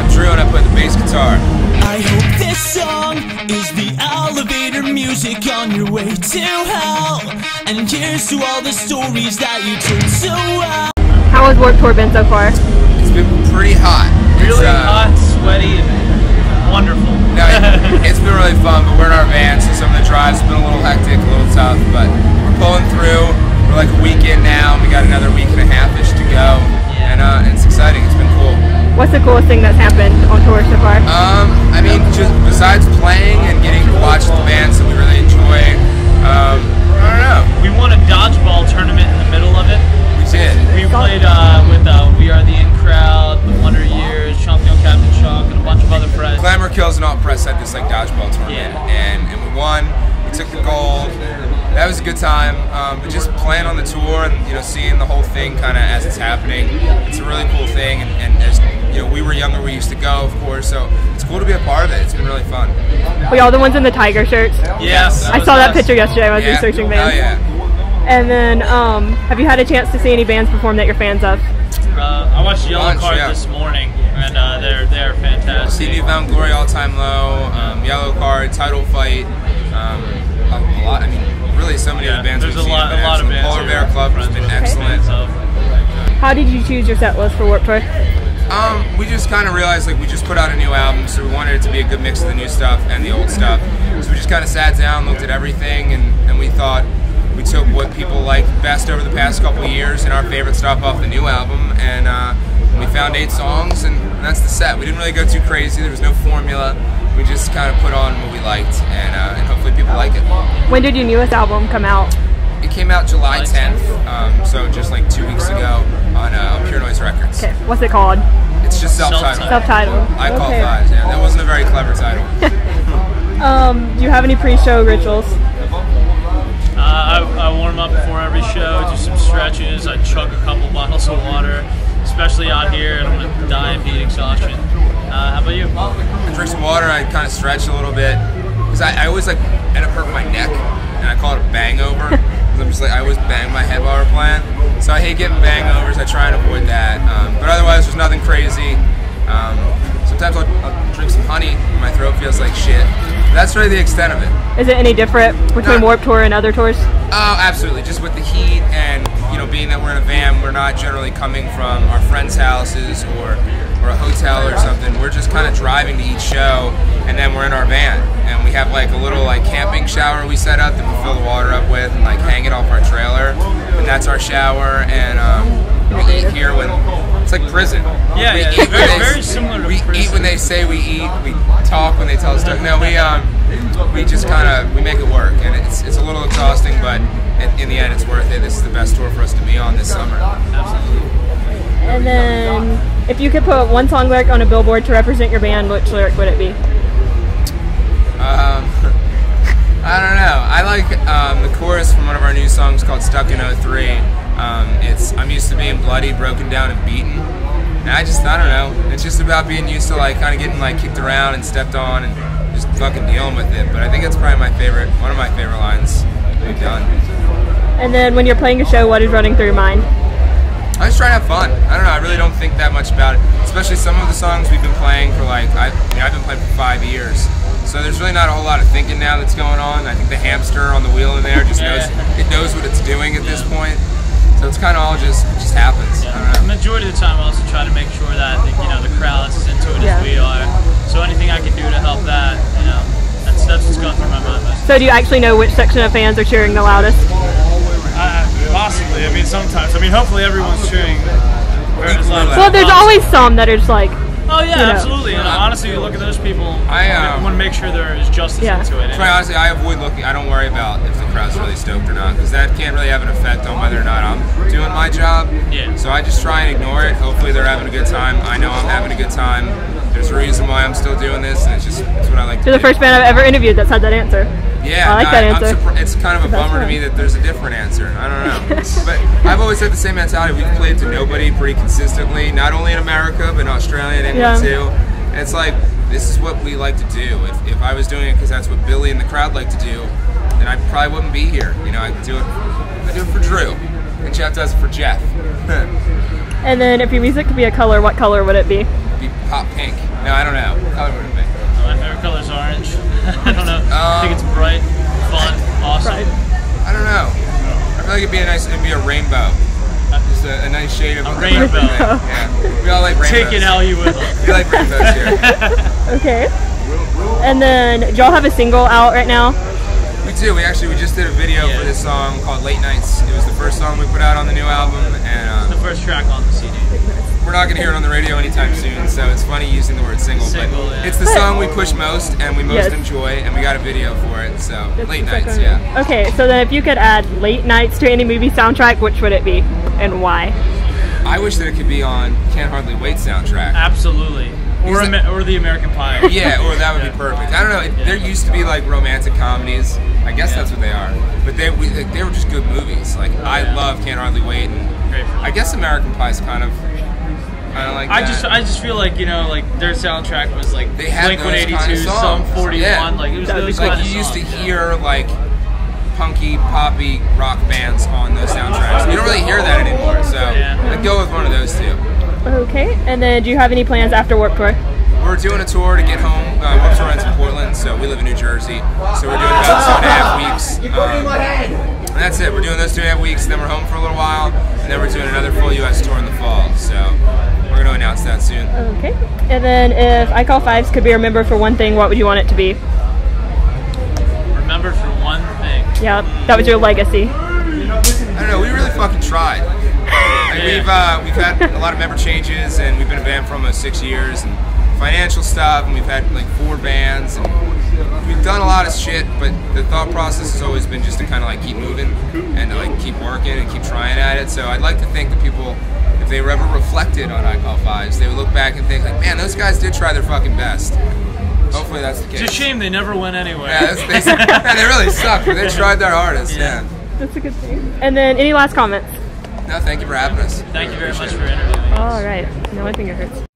I'm Drew and I play the bass guitar. I hope this song is the elevator music on your way to hell. And here's to all the stories that you told so well. How has Warped Tour been so far? It's been pretty hot. Really hot, sweaty, and wonderful. No, it's been really fun, but we're in our van, so some of the drives have been a little hectic, a little tough, but we're pulling through. We're like a week in now, and we got another week and a half-ish to go, and it's exciting. It's been cool. What's the coolest thing that's happened on tour so far? I mean, just besides playing and getting to watch the bands that we really enjoy, I don't know. We won a dodgeball tournament in the middle of it. We did. We played with We Are the In Crowd, The Wonder Years, Champion Captain Shock, and a bunch of other press. Glamour Kills and All Press had this like dodgeball tournament, and we won. We took the gold. That was a good time. But just playing on the tour and seeing the whole thing kind of as it's happening, it's a really cool thing. And as we were younger, we used to go, of course. So it's cool to be a part of it. It's been really fun. We all the ones in the Tiger shirts. Yes, I saw that picture yesterday. I was researching bands. Oh yeah. And then, have you had a chance to see any bands perform that you're fans of? I watched Yellowcard this morning, and they're fantastic. See New Found Glory, All Time Low, Yellowcard, Title Fight, a lot. I mean, really, so many of the bands we've seen have been excellent. Polar Bear Club has been excellent. How did you choose your set list for Warped Tour? We just kind of realized we just put out a new album, so we wanted it to be a good mix of the new stuff and the old stuff. So we just kind of sat down, looked at everything, and we thought we took what people liked best over the past couple of years and our favorite stuff off the new album, and we found 8 songs, and that's the set. We didn't really go too crazy. There was no formula. We just kind of put on what we liked, and hopefully people like it. When did your newest album come out? It came out July 10th, so just like 2 weeks ago on Pure Noise Records. Okay, what's it called? It's just self-titled. Self-titled. I call Thighs, yeah. That wasn't a very clever title. Do you have any pre-show rituals? I warm up before every show, do some stretches, I chug a couple bottles of water, especially out here, and I'm going to die of heat exhaustion. How about you? I drink some water, I kind of stretch a little bit, because I always end up hurting my neck, and I call it a bang-over, because I'm just I always bang my head while we're playing, so I hate getting bang-overs, I try and avoid that, but otherwise there's nothing crazy. Sometimes I'll drink some honey when my throat feels like shit. That's really the extent of it. Is it any different between Warped Tour and other tours? Oh, absolutely. Just with the heat and, being that we're in a van, we're not generally coming from our friends' houses or a hotel or something. We're just kind of driving to each show, and then we're in our van. And we have a little camping shower we set up that we fill the water up with and hang it off our trailer. And that's our shower, and we eat here when it's like prison. Yeah, it's very similar to prison. We eat when they say we eat. We talk when they tell us to. No, we just we make it work, and it's a little exhausting, but in the end, it's worth it. This is the best tour for us to be on this summer. Absolutely. And then, if you could put one song lyric on a billboard to represent your band, which lyric would it be? I don't know. I like the chorus from one of our new songs called Stuck in 03. I'm used to being bloody, broken down, and beaten. And I don't know. It's just about being used to kind of getting kicked around and stepped on and just fucking dealing with it. But I think that's probably one of my favorite lines we've done. And then when you're playing a show, what is running through your mind? I just try to have fun. I don't know. I really don't think that much about it. Especially some of the songs we've been playing for I've been playing for 5 years. So there's really not a whole lot of thinking now that's going on. I think the hamster on the wheel in there just knows what it's doing at this point. So it's kind of all just happens. I don't know. The majority of the time, I also try to make sure that the crowd is as into it as we are. So anything I can do to help that, that's what's going through my mind. So do you actually know which section of fans are cheering the loudest? Possibly. I mean, sometimes. I mean, hopefully everyone's cheering as loud as Well, there's always some that are just oh yeah, absolutely. And honestly, you look at those people. I want to make sure they're as just as into it. Quite honestly, I avoid looking. I don't worry about if the crowd's really stoked or not, because that can't really have an effect on whether or not I'm doing my job. Yeah. So I just try and ignore it. Hopefully, they're having a good time. I know I'm having a good time. There's a reason why I'm still doing this, and it's what I like to do. You're the first band I've ever interviewed that's had that answer. Yeah, I like that answer. It's kind of a bummer to me that there's a different answer. I don't know. But I've always had the same mentality. We've played to nobody pretty consistently, not only in America, but in Australia and England too. And it's this is what we like to do. If I was doing it because that's what Billy and the crowd like to do, then I probably wouldn't be here. I do it for Drew, and Jeff does it for Jeff. And then if your music could be a color, what color would it be? be hot pink. No, I don't know. What color would it be? My favorite color is orange. I don't know. I think it's bright, fun, awesome. Right. I don't know. I feel like it'd be a rainbow. Just a nice shade of A rainbow. Yeah. We all like rainbows. Take it how you will. We like rainbows here. Okay. And then, do y'all have a single out right now? We do. We just did a video for this song called Late Nights. It was the first song we put out on the new album, and The first track on the CD. we're not going to hear it on the radio anytime soon, so it's funny using the word single, but Yeah. it's the song we push most and we most Yes. enjoy, and we got a video for it, so That's Late the Nights, second yeah. one. Okay, so then if you could add Late Nights to any movie soundtrack, which would it be and why? I wish that it could be on Can't Hardly Wait soundtrack. Absolutely. Or, Is it- or the American Pie. Yeah, or that would be perfect. I don't know. There used to be like romantic comedies. I guess that's what they are. But they were just good movies. Like I love Can't Hardly Wait, and Great for I guess American Pie's kind of like that. I just feel like, you know, like their soundtrack was like They had Blink those 182, kind of songs. Sum 41, Yeah. like it was That'd be those cool. kind Like of you used to songs. hear like punky, poppy rock bands on those soundtracks. You don't really hear that anymore. So I'd go with one of those two. Okay, and then do you have any plans after Warped Tour? We're doing a tour to get home. Warped Tour ends in Portland, so we live in New Jersey. So we're doing about 2.5 weeks. And that's it. We're doing those 2.5 weeks, then we're home for a little while, and then we're doing another full U.S. tour in the fall. So we're going to announce that soon. Okay, and then if I Call Fives could be remembered for one thing, what would you want it to be? Remembered for one thing. Yeah, that was your legacy. I don't know. We really fucking tried. Like, we've had a lot of member changes, and we've been a band for almost 6 years, and financial stuff, and we've had like 4 bands, and we've done a lot of shit. But the thought process has always been just to kind of like keep moving and to like keep working and keep trying at it. So I'd like to think that people, if they were ever reflected on I Call Fives, they would look back and think like, man, those guys did try their fucking best. Hopefully that's the case. It's a shame they never went anywhere. Yeah, they really suck, but they tried their hardest. Yeah. That's a good thing. And then any last comments? No, thank you for having us. Thank you very Appreciate much it. for interviewing us. All right, now my finger hurts.